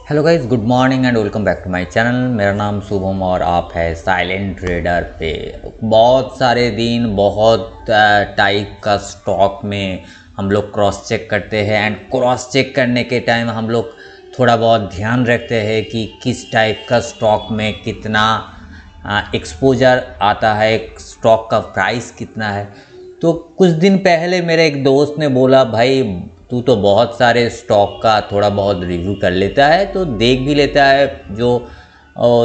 Hello guys, good morning and welcome back to my channel. मेरा नाम शुभम और आप है साइलेंट ट्रेडर पे। बहुत सारे दिन बहुत टाइप का स्टॉक में हम लोग क्रॉस चेक करते हैं एंड क्रॉस चेक करने के टाइम हम लोग थोड़ा बहुत ध्यान रखते हैं कि किस टाइप का स्टॉक में कितना एक्सपोजर आता है, स्टॉक का प्राइस कितना है। तो कुछ दिन पहले मेरे एक दोस्त ने बोला, भाई तू तो बहुत सारे स्टॉक का थोड़ा बहुत रिव्यू कर लेता है, तो देख भी लेता है जो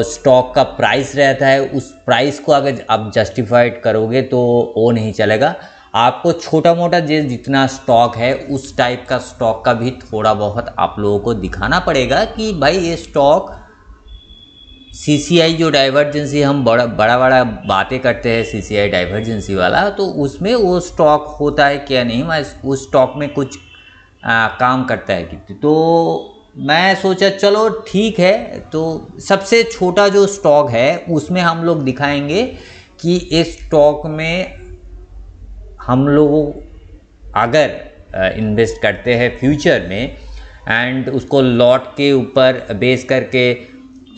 स्टॉक का प्राइस रहता है उस प्राइस को अगर आप जस्टिफाइड करोगे तो वो नहीं चलेगा। आपको छोटा मोटा जितना स्टॉक है उस टाइप का स्टॉक का भी थोड़ा बहुत आप लोगों को दिखाना पड़ेगा कि भाई ये स्टॉक सीसीआई जो डाइवर्जेंसी हम बड़ा बातें करते हैं सीसीआई डाइवर्जेंसी वाला, तो उसमें वो स्टॉक होता है क्या नहीं, मैं उस स्टॉक में कुछ काम करता है कितनी। तो मैं सोचा चलो ठीक है, तो सबसे छोटा जो स्टॉक है उसमें हम लोग दिखाएंगे कि इस स्टॉक में हम लोग अगर इन्वेस्ट करते हैं फ्यूचर में एंड उसको लॉट के ऊपर बेस करके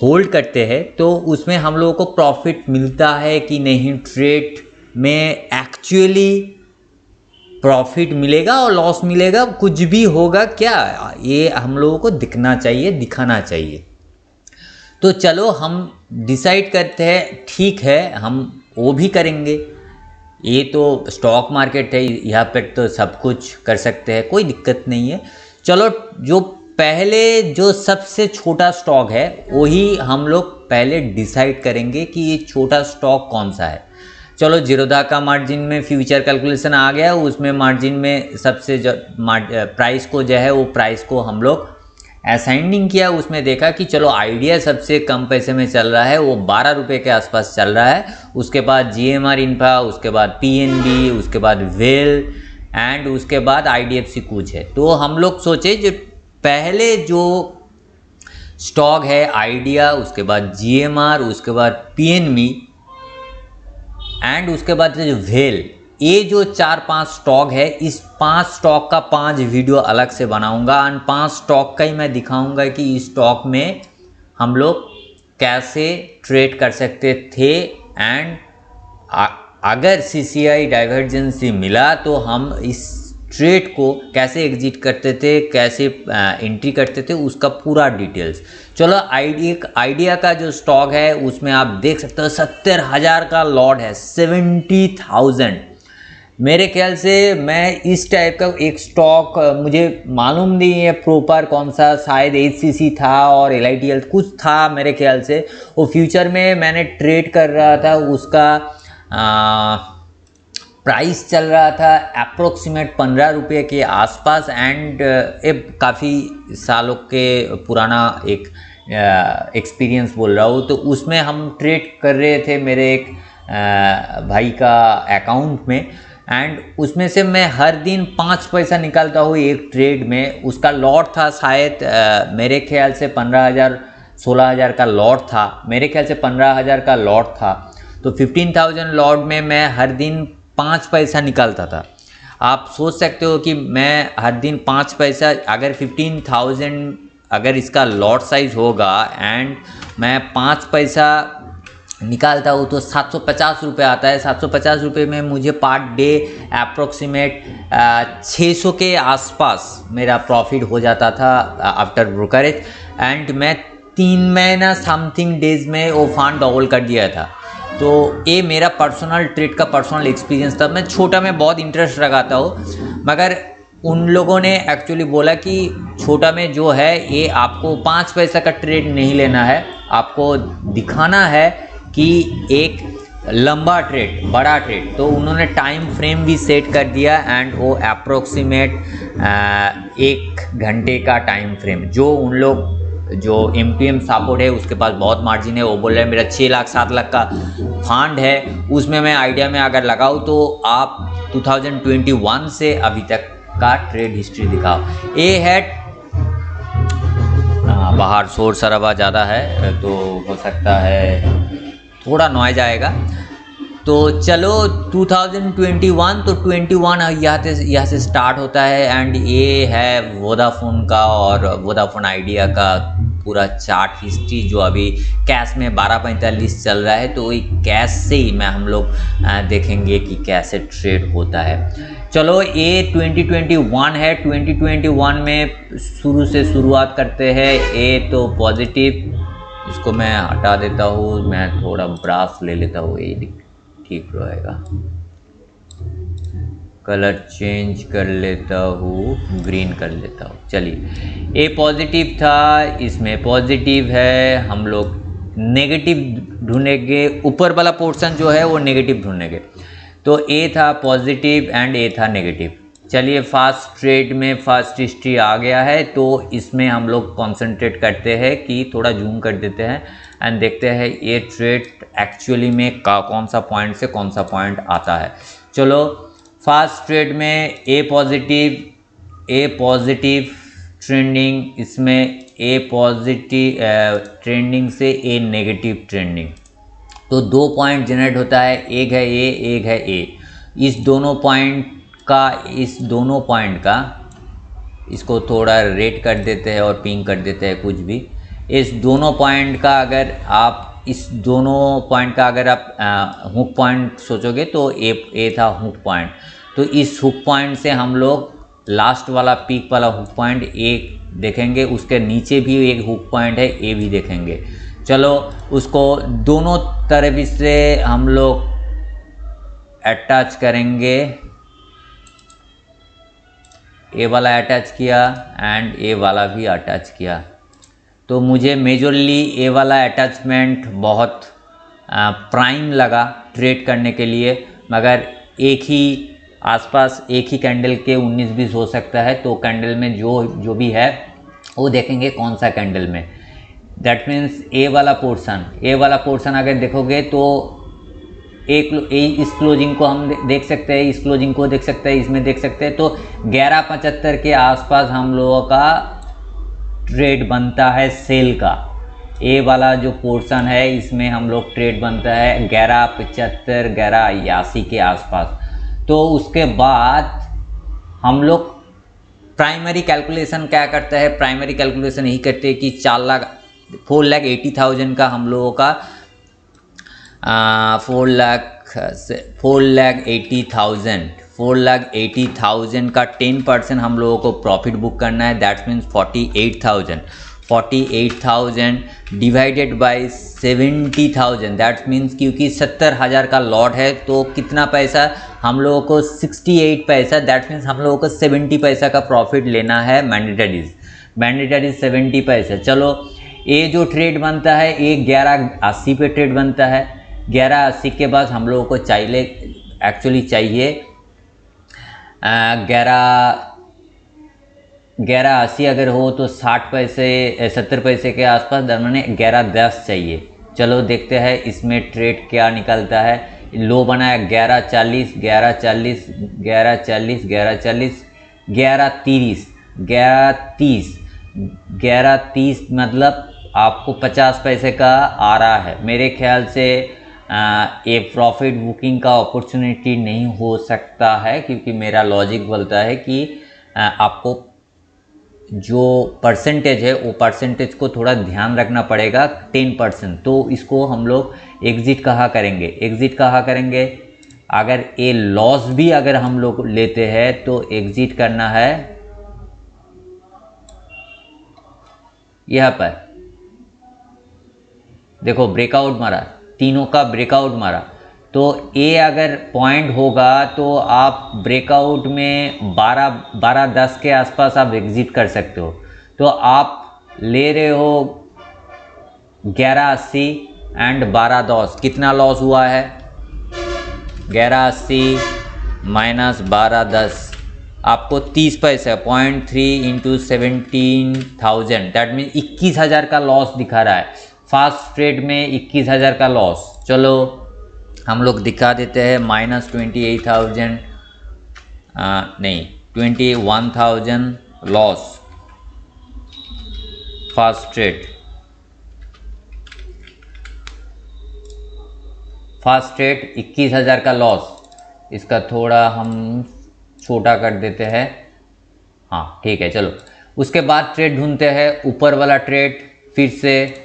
होल्ड करते हैं तो उसमें हम लोगों को प्रॉफिट मिलता है कि नहीं, ट्रेड में एक्चुअली प्रॉफिट मिलेगा और लॉस मिलेगा, कुछ भी होगा क्या, ये हम लोगों को दिखाना चाहिए। तो चलो हम डिसाइड करते हैं, ठीक है हम वो भी करेंगे। ये तो स्टॉक मार्केट है, यहाँ पर तो सब कुछ कर सकते हैं, कोई दिक्कत नहीं है। चलो जो पहले जो सबसे छोटा स्टॉक है वही हम लोग पहले डिसाइड करेंगे कि ये छोटा स्टॉक कौन सा है। चलो जीरोधा का मार्जिन में फ्यूचर कैलकुलेशन आ गया, उसमें मार्जिन में सबसे प्राइस को जो है वो प्राइस को हम लोग असाइनिंग किया। उसमें देखा कि चलो आइडिया सबसे कम पैसे में चल रहा है, वो 12 रुपये के आसपास चल रहा है। उसके बाद जीएमआर इन्फा, उसके बाद पीएनबी, उसके बाद वेल एंड उसके बाद आईडीएफसी कुछ है। तो हम लोग सोचे जो पहले जो स्टॉक है आइडिया, उसके बाद जीएमआर, उसके बाद पीएनबी एंड उसके बाद जो वेल, ये जो 4-5 स्टॉक है, इस 5 स्टॉक का 5 वीडियो अलग से बनाऊंगा एंड 5 स्टॉक का ही मैं दिखाऊंगा कि इस स्टॉक में हम लोग कैसे ट्रेड कर सकते थे एंड अगर सीसीआई डाइवर्जेंसी मिला तो हम इस ट्रेड को कैसे एग्जिट करते थे, कैसे एंट्री करते थे, उसका पूरा डिटेल्स। चलो आइडिया का जो स्टॉक है उसमें आप देख सकते हो 70,000 का लॉट है, 70,000। मेरे ख्याल से मैं इस टाइप का एक स्टॉक, मुझे मालूम नहीं है प्रॉपर कौन सा, शायद एचसीसी था और एलआईटीएल कुछ था मेरे ख्याल से। वो फ्यूचर में मैंने ट्रेड कर रहा था, उसका प्राइस चल रहा था अप्रोक्सीमेट 15 रुपये के आसपास एंड काफ़ी सालों के पुराना एक एक्सपीरियंस बोल रहा हूँ। तो उसमें हम ट्रेड कर रहे थे मेरे एक भाई का अकाउंट में एंड उसमें से मैं हर दिन 5 पैसा निकालता हूँ एक ट्रेड में। उसका लॉट था शायद मेरे ख्याल से 15,000-16,000 का लॉट था, मेरे ख्याल से 15,000 का लॉट था। तो 15,000 लॉट में मैं हर दिन 5 पैसा निकालता था। आप सोच सकते हो कि मैं हर दिन 5 पैसा, अगर 15,000 अगर इसका लॉट साइज होगा एंड मैं 5 पैसा निकालता हूँ तो 750 रुपये आता है। 750 रुपये में मुझे पर डे अप्रोक्सीमेट 600 के आसपास मेरा प्रॉफिट हो जाता था आफ्टर ब्रोकरेज एंड मैं 3 महीना समथिंग डेज में वो फंड डबल कर दिया था। तो ये मेरा पर्सनल ट्रेड का पर्सनल एक्सपीरियंस था। मैं छोटा में बहुत इंटरेस्ट लगाता हूँ, मगर उन लोगों ने एक्चुअली बोला कि छोटा में जो है ये आपको 5 पैसा का ट्रेड नहीं लेना है, आपको दिखाना है कि एक लंबा ट्रेड, बड़ा ट्रेड। तो उन्होंने टाइम फ्रेम भी सेट कर दिया एंड वो अप्रोक्सीमेट 1 घंटे का टाइम फ्रेम, जो उन लोग जो एमटीएम सपोर्ट है उसके पास बहुत मार्जिन है, वो बोल रहे हैं मेरा 6 लाख 7 लाख का फंड है, उसमें मैं आइडिया में अगर लगाऊँ तो आप 2021 से अभी तक का ट्रेड हिस्ट्री दिखाओ। ये है बाहर शोर शराबा ज़्यादा है तो हो सकता है थोड़ा नॉइज आएगा। तो चलो 2021, तो 21 यहाँ से स्टार्ट होता है एंड ये है वोडाफोन का और वोडाफोन आइडिया का पूरा चार्ट हिस्ट्री जो अभी कैश में 12.45 चल रहा है, तो वही कैश से ही मैं हम लोग देखेंगे कि कैसे ट्रेड होता है। चलो ये 2021 है, 2021 में शुरू से शुरुआत करते हैं। ए तो पॉजिटिव, इसको मैं हटा देता हूँ, मैं थोड़ा ब्रास ले लेता हूँ, ये ठीक रहेगा। कलर चेंज कर लेता हूँ, ग्रीन कर लेता हूँ। चलिए, ए पॉजिटिव था, इसमें पॉजिटिव है, हम लोग नेगेटिव ढूंढेंगे, ऊपर वाला पोर्शन जो है वो नेगेटिव ढूंढेंगे। तो ए था पॉजिटिव एंड ए था नेगेटिव। चलिए, फास्ट ट्रेड में फास्ट हिस्ट्री आ गया है, तो इसमें हम लोग कॉन्सेंट्रेट करते हैं कि थोड़ा जूम कर देते हैं एंड देखते हैं ये ट्रेड एक्चुअली में कौन सा पॉइंट से कौन सा पॉइंट आता है। चलो, फास्ट ट्रेड में ए पॉजिटिव ट्रेंडिंग, इसमें ए पॉजिटिव ट्रेंडिंग से ए नेगेटिव ट्रेंडिंग, तो 2 पॉइंट जनरेट होता है, एक है ए, एक है ए। इस दोनों पॉइंट का इसको थोड़ा रेड कर देते हैं और पिंक कर देते हैं, कुछ भी। इस दोनों पॉइंट का अगर आप हुक पॉइंट सोचोगे तो ए था हुक पॉइंट। तो इस हुक पॉइंट से हम लोग लास्ट वाला पीक वाला हुक पॉइंट एक देखेंगे, उसके नीचे भी एक हुक पॉइंट है ए भी देखेंगे। चलो, उसको दोनों तरफ से हम लोग अटैच करेंगे। ए वाला अटैच किया एंड ए वाला भी अटैच किया। तो मुझे मेजरली ए वाला अटैचमेंट बहुत प्राइम लगा ट्रेड करने के लिए, मगर एक ही आसपास एक ही कैंडल के 19-20 हो सकता है, तो कैंडल में जो भी है वो देखेंगे कौन सा कैंडल में। दैट मीन्स ए वाला पोर्शन अगर देखोगे तो इस क्लोजिंग को हम देख सकते हैं, इस क्लोजिंग को देख सकते हैं, इसमें देख सकते हैं। तो 11.75 के आसपास हम लोगों का ट्रेड बनता है सेल का। ए वाला जो पोर्शन है इसमें हम लोग ट्रेड बनता है 11.75 11.82 के आसपास। तो उसके बाद हम लोग प्राइमरी कैलकुलेशन क्या करता है, प्राइमरी कैलकुलेशन यही करते हैं कि 4,80,000 का हम लोगों का 4,80,000 का 10% हम लोगों को प्रॉफिट बुक करना है। That means 48,000 divided by 70,000। That means क्योंकि 70,000 का लॉट है तो कितना पैसा हम लोगों को 68 पैसा। दैट मीन्स हम लोगों को 70 पैसा का प्रॉफिट लेना है, मैंडेटरीज 70 पैसा। चलो, ये जो ट्रेड बनता है ये 11.80 पे ट्रेड बनता है। 11.80 के बाद हम लोगों को चाहिए 11.80 अगर हो तो 70 पैसे के आसपास, दरमियान 11.10 चाहिए। चलो देखते हैं इसमें ट्रेड क्या निकलता है। लो बना है 11.40 11.30 मतलब आपको 50 पैसे का आ रहा है। मेरे ख्याल से ये प्रॉफिट बुकिंग का अपॉर्चुनिटी नहीं हो सकता है, क्योंकि मेरा लॉजिक बोलता है कि आपको जो परसेंटेज है वो परसेंटेज को थोड़ा ध्यान रखना पड़ेगा, 10%। तो इसको हम लोग एग्ज़िट कहाँ करेंगे, अगर ये लॉस भी अगर हम लोग लेते हैं तो एग्ज़िट करना है यहाँ पर। देखो ब्रेकआउट मारा, तीनों का ब्रेकआउट मारा, तो ए अगर पॉइंट होगा तो आप ब्रेकआउट में 12-10 के आसपास आप एग्ज़िट कर सकते हो। तो आप ले रहे हो 11.80 एंड 12.10, कितना लॉस हुआ है? 11.80 माइनस 12.10 आपको 30 पैसे 0.3 इंटू 17,000, दैट मीन 21,000 का लॉस दिखा रहा है। फास्ट ट्रेड में 21,000 का लॉस। चलो हम लोग दिखा देते हैं -28,000 नहीं 21,000 loss fast trade. Fast trade 21,000 का लॉस, इसका थोड़ा हम छोटा कर देते हैं। हाँ ठीक है, चलो उसके बाद ट्रेड ढूंढते हैं। ऊपर वाला ट्रेड फिर से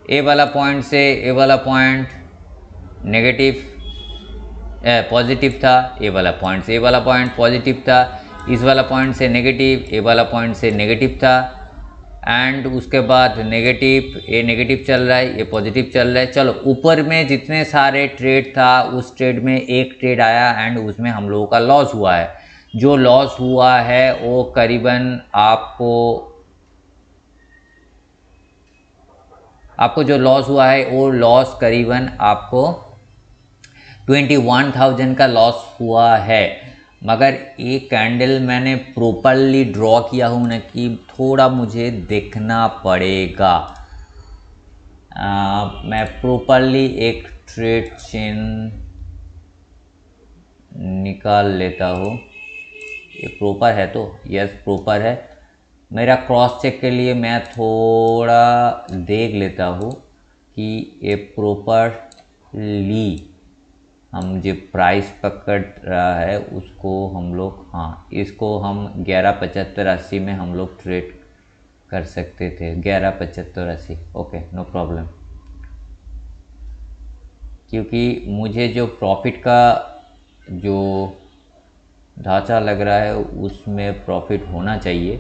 ए वाला पॉइंट से ए वाला पॉइंट नेगेटिव पॉजिटिव था, ए वाला पॉइंट से ए वाला पॉइंट पॉजिटिव था, इस वाला पॉइंट से नेगेटिव, ए वाला पॉइंट से नेगेटिव था, एंड उसके बाद नेगेटिव, ए नेगेटिव चल रहा है, ये पॉजिटिव चल रहा है। चलो ऊपर में जितने सारे ट्रेड था उस ट्रेड में एक ट्रेड आया एंड उसमें हम लोगों का लॉस हुआ है। जो लॉस हुआ है वो करीबन आपको जो लॉस हुआ है वो लॉस करीबन आपको 21,000 का लॉस हुआ है। मगर एक कैंडल मैंने प्रॉपरली ड्रॉ किया हूँ ना कि थोड़ा मुझे देखना पड़ेगा। मैं प्रॉपरली एक ट्रेड चेन निकाल लेता हूँ। ये प्रॉपर है तो यस प्रॉपर है। मेरा क्रॉस चेक के लिए मैं थोड़ा देख लेता हूँ कि ये प्रॉपरली हम जो प्राइस पकड़ रहा है उसको हम लोग, हाँ इसको हम 11.7580 में हम लोग ट्रेड कर सकते थे। 11.7580 ओके नो प्रॉब्लम, क्योंकि मुझे जो प्रॉफिट का जो ढांचा लग रहा है उसमें प्रॉफिट होना चाहिए।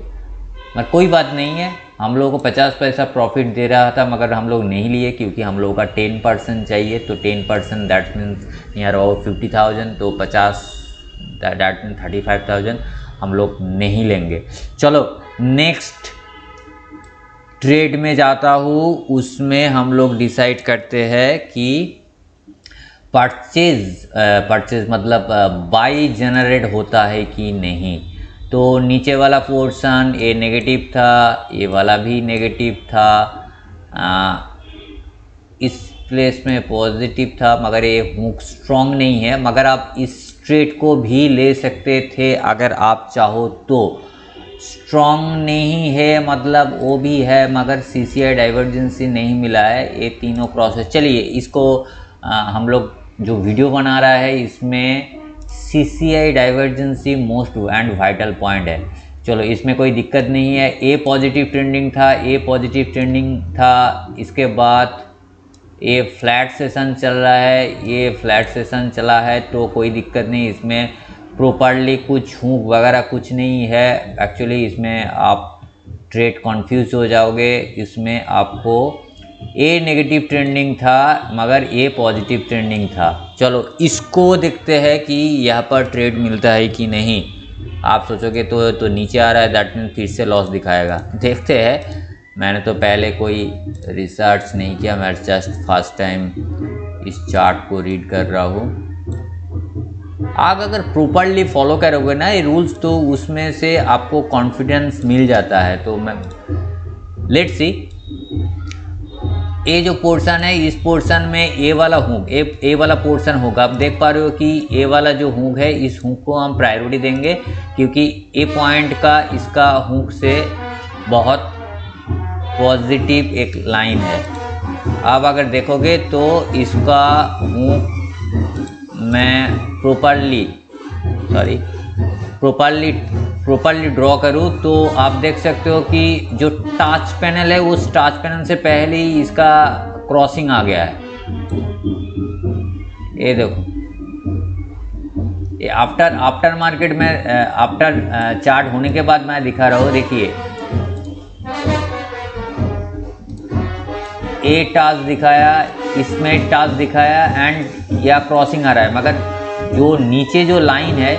मगर कोई बात नहीं है, हम लोगों को 50 पैसा प्रॉफिट दे रहा था मगर हम लोग नहीं लिए क्योंकि हम लोगों का 10% चाहिए। तो 10% दैट मीन्स नियर अबाउट 50,000, तो 50 दैट मीन 35,000 हम लोग नहीं लेंगे। चलो नेक्स्ट ट्रेड में जाता हूँ, उसमें हम लोग डिसाइड करते हैं कि परचेज मतलब बाई जनरेट होता है कि नहीं। तो नीचे वाला पोर्शन ए नेगेटिव था, ये वाला भी नेगेटिव था, इस प्लेस में पॉजिटिव था मगर ये हुक स्ट्रॉन्ग नहीं है। मगर आप इस ट्रेड को भी ले सकते थे अगर आप चाहो तो। स्ट्रॉन्ग नहीं है मतलब वो भी है मगर CCI डाइवर्जेंसी नहीं मिला है। ये तीनों क्रॉसेस, चलिए इसको हम लोग जो वीडियो बना रहा है इसमें CCI divergence most and vital point है। चलो इसमें कोई दिक्कत नहीं है। ए पॉजिटिव ट्रेंडिंग था, ए पॉजिटिव ट्रेंडिंग था, इसके बाद ये फ्लैट सेशन चल रहा है, ये फ्लैट सेशन चला है तो कोई दिक्कत नहीं। इसमें प्रॉपरली कुछ हुक वगैरह कुछ नहीं है। एक्चुअली इसमें आप ट्रेड कंफ्यूज हो जाओगे। इसमें आपको ए नेगेटिव ट्रेंडिंग था मगर ए पॉजिटिव ट्रेंडिंग था। चलो इसको देखते हैं कि यहाँ पर ट्रेड मिलता है कि नहीं। आप सोचोगे तो नीचे आ रहा है, दैट मीन फिर से लॉस दिखाएगा। देखते हैं। मैंने तो पहले कोई रिसर्च नहीं किया, मैं जस्ट फर्स्ट टाइम इस चार्ट को रीड कर रहा हूँ। आप अगर प्रॉपरली फॉलो करोगे ना ये रूल्स तो उसमें से आपको कॉन्फिडेंस मिल जाता है। तो मैं लेट्स सी, ये जो पोर्शन है इस पोर्शन में ए वाला हुक, ए वाला पोर्शन होगा। आप देख पा रहे हो कि ए वाला जो हुक है इस हुक को हम प्रायोरिटी देंगे क्योंकि ए पॉइंट का इसका हुक से बहुत पॉजिटिव एक लाइन है। आप अगर देखोगे तो इसका हुक मैं प्रॉपरली ड्रॉ करूँ तो आप देख सकते हो कि जो टच पैनल है उस टच पैनल से पहले ही इसका क्रॉसिंग आ गया है। ये देखो, ये आफ्टर मार्केट में आफ्टर चार्ट होने के बाद मैं दिखा रहा हूँ। देखिए ए टास्क दिखाया, इसमें टास्क दिखाया एंड या क्रॉसिंग आ रहा है। मगर जो नीचे जो लाइन है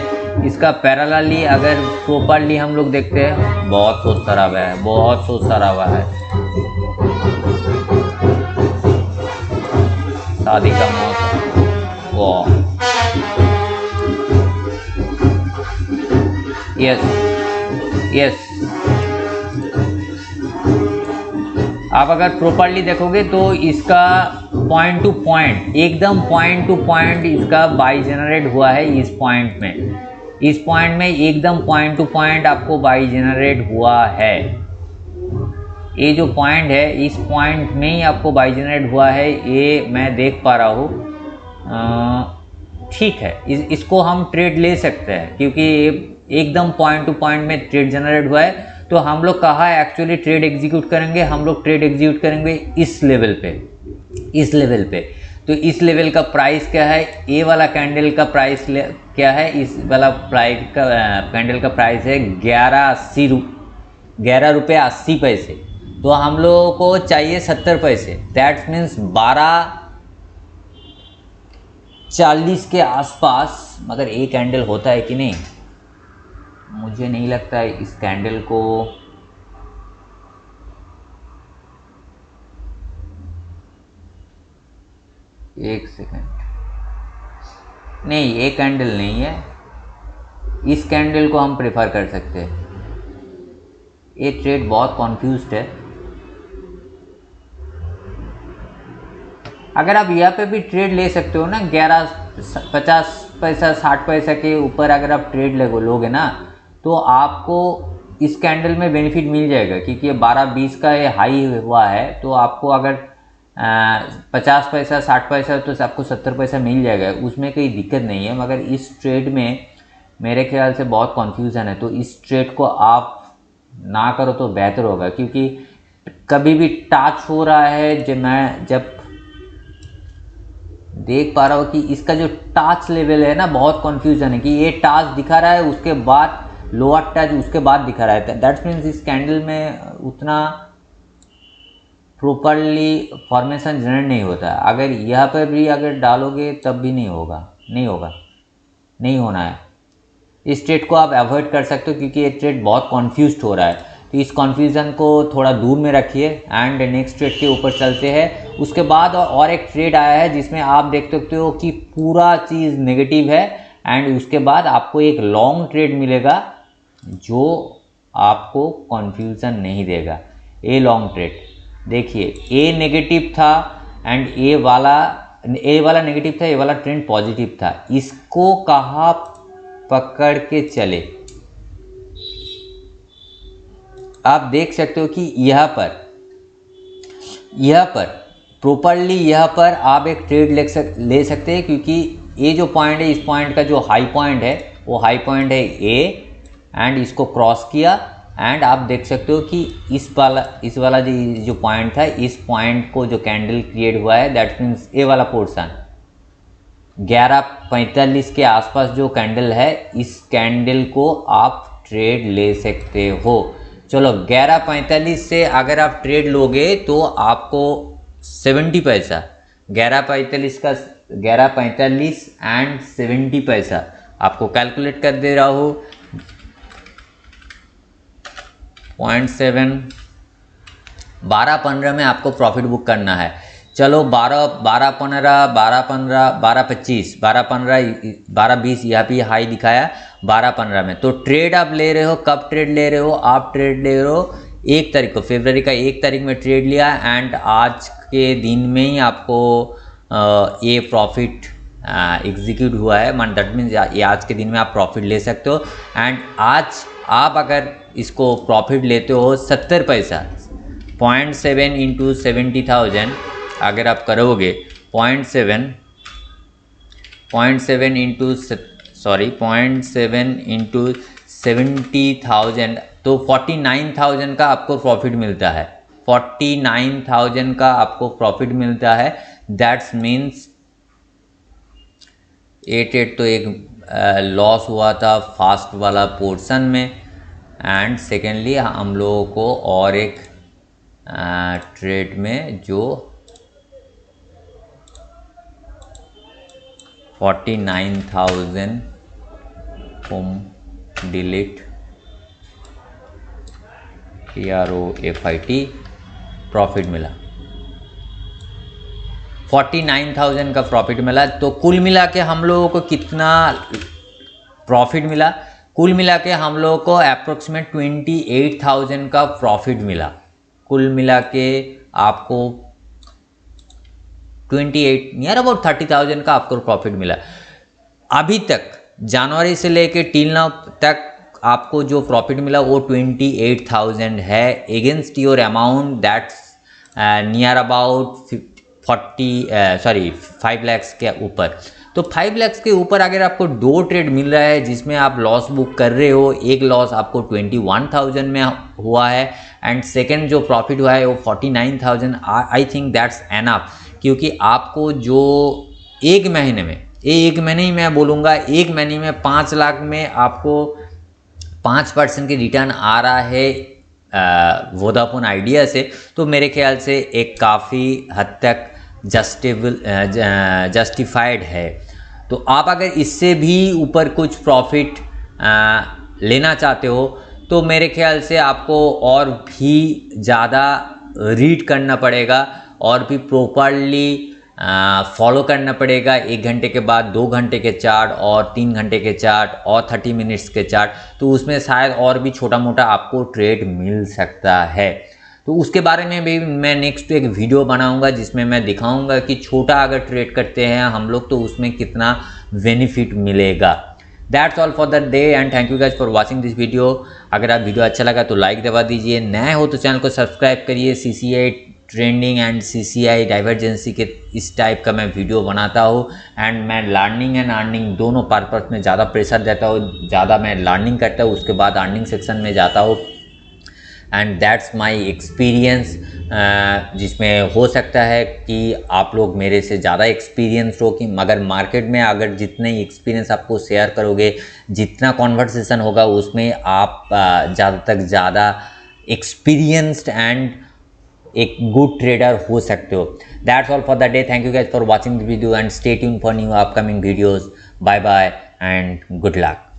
इसका पैरेलली अगर प्रॉपरली हम लोग देखते हैं, बहुत सोच सरा हुआ है, बहुत सोच सरा हुआ है। शादी का मौसम, वाह, यस। आप अगर प्रॉपरली देखोगे तो इसका पॉइंट टू पॉइंट, एकदम पॉइंट टू पॉइंट इसका बाई जनरेट हुआ है। इस पॉइंट में एकदम पॉइंट टू पॉइंट आपको बाई जनरेट हुआ है। ये जो पॉइंट है इस पॉइंट में ही आपको बाई जनरेट हुआ है, ये मैं देख पा रहा हूँ। ठीक है, इसको हम ट्रेड ले सकते हैं क्योंकि एकदम पॉइंट टू पॉइंट में ट्रेड जनरेट हुआ है। तो तो हम लोग कहाँ एक्चुअली ट्रेड एग्जीक्यूट करेंगे, हम लोग ट्रेड एग्जीक्यूट करेंगे इस लेवल पे, इस लेवल पे। तो इस लेवल का प्राइस क्या है, ए वाला कैंडल का प्राइस क्या है, इस वाला प्राइस का कैंडल का प्राइस है 11 रुपये 80 पैसे। तो हम लोगों को चाहिए 70 पैसे, दैट मीन्स 12:40 के आसपास। मगर एक कैंडल होता है कि नहीं, मुझे नहीं लगता है इस कैंडल को। एक सेकंड, नहीं ये कैंडल नहीं है, इस कैंडल को हम प्रेफर कर सकते हैं। ये ट्रेड बहुत कॉन्फ्यूज्ड है। अगर आप यहाँ पे भी ट्रेड ले सकते हो ना, 50 पैसा 60 पैसा के ऊपर अगर आप ट्रेड लोगे ना, तो आपको इस कैंडल में बेनिफिट मिल जाएगा, क्योंकि ये 12-20 का ये हाई हुआ है। तो आपको अगर 50 पैसा 60 पैसा तो आपको 70 पैसा मिल जाएगा, उसमें कोई दिक्कत नहीं है। मगर इस ट्रेड में मेरे ख्याल से बहुत कन्फ्यूज़न है, तो इस ट्रेड को आप ना करो तो बेहतर होगा। क्योंकि कभी भी टच हो रहा है, जब देख पा रहा हूँ कि इसका जो टच लेवल है ना, बहुत कन्फ्यूजन है कि ये टच दिखा रहा है, उसके बाद लोअर टच, उसके बाद दिखा रहा है। दैट्स मीन्स इस कैंडल में उतना प्रॉपरली फॉर्मेशन जनरेट नहीं होता है। अगर यहाँ पर भी अगर डालोगे तब भी नहीं होना है। इस ट्रेड को आप अवॉइड कर सकते हो, क्योंकि ये ट्रेड बहुत कन्फ्यूज्ड हो रहा है। तो इस कन्फ्यूज़न को थोड़ा दूर में रखिए एंड नेक्स्ट ट्रेड के ऊपर चलते हैं। उसके बाद और एक ट्रेड आया है जिसमें आप देख सकते हो कि पूरा चीज़ नेगेटिव है, एंड उसके बाद आपको एक लॉन्ग ट्रेड मिलेगा जो आपको कन्फ्यूज़न नहीं देगा। ए लॉन्ग ट्रेड देखिए, ए नेगेटिव था एंड ए वाला नेगेटिव था, ए वाला ट्रेंड पॉजिटिव था। इसको कहाँ पकड़ के चले, आप देख सकते हो कि यहाँ पर प्रॉपरली यहाँ पर आप एक ट्रेड ले सकते हैं, क्योंकि ये जो पॉइंट है, इस पॉइंट का जो हाई पॉइंट है वो हाई पॉइंट है ए, एंड इसको क्रॉस किया, एंड आप देख सकते हो कि इस वाला जो पॉइंट था, इस पॉइंट को जो कैंडल क्रिएट हुआ है, दैट मीन्स ए वाला पोर्शन 11:45 के आसपास जो कैंडल है, इस कैंडल को आप ट्रेड ले सकते हो। चलो 11:45 से अगर आप ट्रेड लोगे तो आपको 70 पैसा, 11:45 एंड 70 पैसा आपको कैलकुलेट कर दे रहा हो, 0.7 12-15 में आपको प्रॉफिट बुक करना है। चलो 12-15 यहाँ भी हाई दिखाया 12-15 में। तो ट्रेड आप ले रहे हो, कब ट्रेड ले रहे हो, आप ट्रेड ले रहे हो 1 तारीख को, फरवरी का 1 तारीख में ट्रेड लिया, एंड आज के दिन में ही आपको ये प्रॉफिट एग्जीक्यूट हुआ है। मान दैट मीन्स ये आज के दिन में आप प्रॉफिट ले सकते हो। एंड आज आप अगर इसको प्रॉफिट लेते हो 70 पैसा, 0.7 इंटू 70,000 अगर आप करोगे, 0.7 इंटू 70,000 तो 49,000 का आपको प्रॉफिट मिलता है, 49,000 का आपको प्रॉफिट मिलता है। दैट्स मीन्स 8 तो एक लॉस हुआ था फास्ट वाला पोर्शन में, एंड सेकेंडली हम लोगों को और एक ट्रेड में जो 49,000 डिलीट PROFIT प्रॉफिट मिला, 49,000 का प्रॉफिट मिला। तो कुल मिला के हम लोगों को कितना प्रॉफिट मिला, कुल मिला के हम लोगों को अप्रोक्सीमेट 28,000 का प्रॉफिट मिला। कुल मिला के आपको 28 नियर अबाउट 30,000 का आपको प्रॉफिट मिला। अभी तक जनवरी से लेके टिल नाउ तक आपको जो प्रॉफिट मिला वो 28,000 है, against your amount that's near about 5 lakhs के ऊपर। तो 5 लाख के ऊपर अगर आपको 2 ट्रेड मिल रहा है जिसमें आप लॉस बुक कर रहे हो, एक लॉस आपको 21,000 में हुआ है एंड सेकंड जो प्रॉफिट हुआ है वो 49,000, आई थिंक दैट्स एनफ, क्योंकि आपको जो एक महीने ही मैं बोलूँगा, एक महीने में 5 लाख में आपको 5% की रिटर्न आ रहा है वोडाफोन आइडिया से, तो मेरे ख्याल से एक काफ़ी हद तक जस्टिफाइड है। तो आप अगर इससे भी ऊपर कुछ प्रॉफिट लेना चाहते हो तो मेरे ख्याल से आपको और भी ज़्यादा रीड करना पड़ेगा और भी प्रॉपरली फॉलो करना पड़ेगा। 1 घंटे के बाद 2 घंटे के चार्ट और 3 घंटे के चार्ट और 30 मिनट्स के चार्ट, तो उसमें शायद और भी छोटा मोटा आपको ट्रेड मिल सकता है। तो उसके बारे में भी मैं नेक्स्ट एक वीडियो बनाऊंगा जिसमें मैं दिखाऊंगा कि छोटा अगर ट्रेड करते हैं हम लोग तो उसमें कितना बेनिफिट मिलेगा। That's all for the day and thank you guys for watching this video. अगर आप वीडियो अच्छा लगा तो लाइक दबा दीजिए, नए हो तो चैनल को सब्सक्राइब करिए। CCI trending and CCI divergency के इस टाइप का मैं वीडियो बनाता हूँ एंड मैं लर्निंग एंड अर्निंग दोनों पर्पस में ज़्यादा प्रेशर देता हूँ। ज़्यादा मैं लर्निंग करता हूँ, उसके बाद अर्निंग सेक्शन में जाता हूँ एंड दैट्स माई एक्सपीरियंस, जिसमें हो सकता है कि आप लोग मेरे से ज़्यादा एक्सपीरियंस हो, कि मगर मार्केट में अगर जितने एक्सपीरियंस आपको शेयर करोगे, जितना कॉन्वर्सेशन होगा उसमें आप ज़्यादा तक ज़्यादा एक्सपीरियंस्ड एंड एक गुड ट्रेडर हो सकते हो। That's all for the day, thank you guys for watching the video and stay tune for new upcoming videos. Bye bye and good luck.